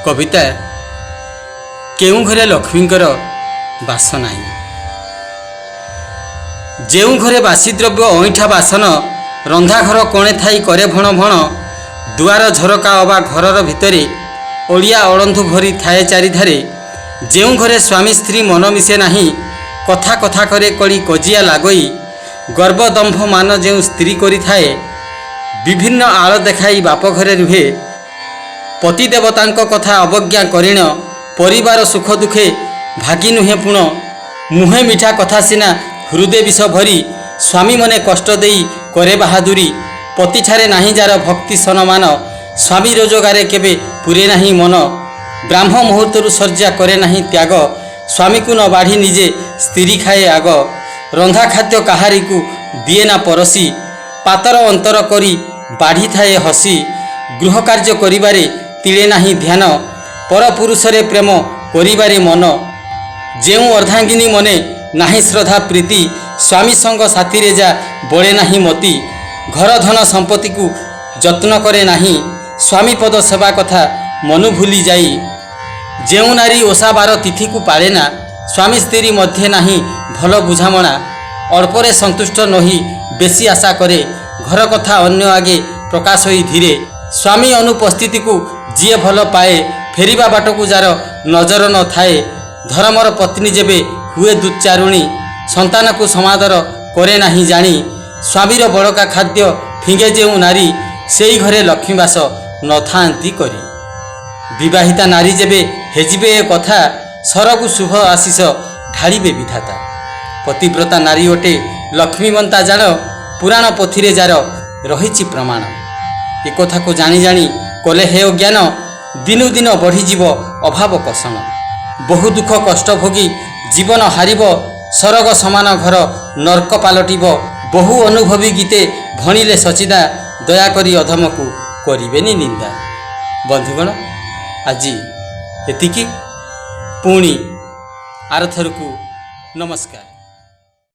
कविता केउ घरे लक्ष्मींकर बास नाही। जेउ घरे बासी द्रव्य अईठा बासन रंधा घर कोणे थाई करे भण भण दुआर झरका अबा घरर भितरे ओडिया अळंधु भरी थाए चारिधारे जेउ घरे स्वामी स्त्री मन मिसे नाही कथा कथा करे कड़ी कजिया लागई गर्व दंभ मान जेउ स्त्री करी थाए विभिन्न आड़ देखाई बाप घरे रुहे पति देवतांक कथा अवज्ञा करिण परिवार सुख दुखे भागी नुहे पुण मुहे मिठा कथा सिना हृदय विष भरी स्वामी मने कष्ट देई करे बहादुरी पति ठारे नाही जार भक्ति सनमान स्वामी रोजगारे केबे पुरे नाही मन ब्राह्म मुहूर्तरु सर्जा करे नाही त्याग स्वामी को न बाढ़ी निजे स्त्री खाए आग रंधा खाद्य काहारी को दिए ना परसी पातर अंतर करी बाढ़ी थाए हसी गृह कार्य करिबारे तिले नाही ध्यान पर पुरुषरे प्रेम करिबारे मन जेउ अर्धांगिनी मने नाही श्रद्धा प्रीति स्वामी संग साथी रे जा बळे नाही मती घर धन संपत्ति को जत्न करे नाही स्वामी पद सेवा कथा मनु भूली जाई जेउ नारी ओषा बार तिथि को पाले ना स्वामी स्त्री मध्य नाही भल बुझामणा अल्परे संतुष्ट नही बेसी आशा करे घर कथा अन्य आगे प्रकाश होई धीरे स्वामी अनुपस्थिति को जीए भल पाए फेरिबा बाट को जार नजर न थाए धर्मर पत्नी जेबे हुए दुच्चारुणी संतान को समादर करे नाही जानी स्वामीर बड़का खाद्य फिंगे जेउ नारी सेई घरे लक्ष्मीवास न थांती करी विवाहिता नारी जेबे हेजिबे ए कथा सरगु शुभ आशीष ढाड़ीबे विधाता पतिव्रता नारी ओटे लक्ष्मीवंता जान पुराण पोथीरे जार रहिछि प्रमाण ए कथा को जानी जानी कले हे ज्ञान दिनु दिन बढ़ीजीव अभाव कषण बहु दुख कष्ट भोगी जीवन हारिब सरग समान घर नर्क पालटिब बहु अनुभवी गीते भणिले सचिदा दयाकरी अधम को करिबेनी निंदा। बंधुगण आज एतिकी पुणी आरथरकू नमस्कार।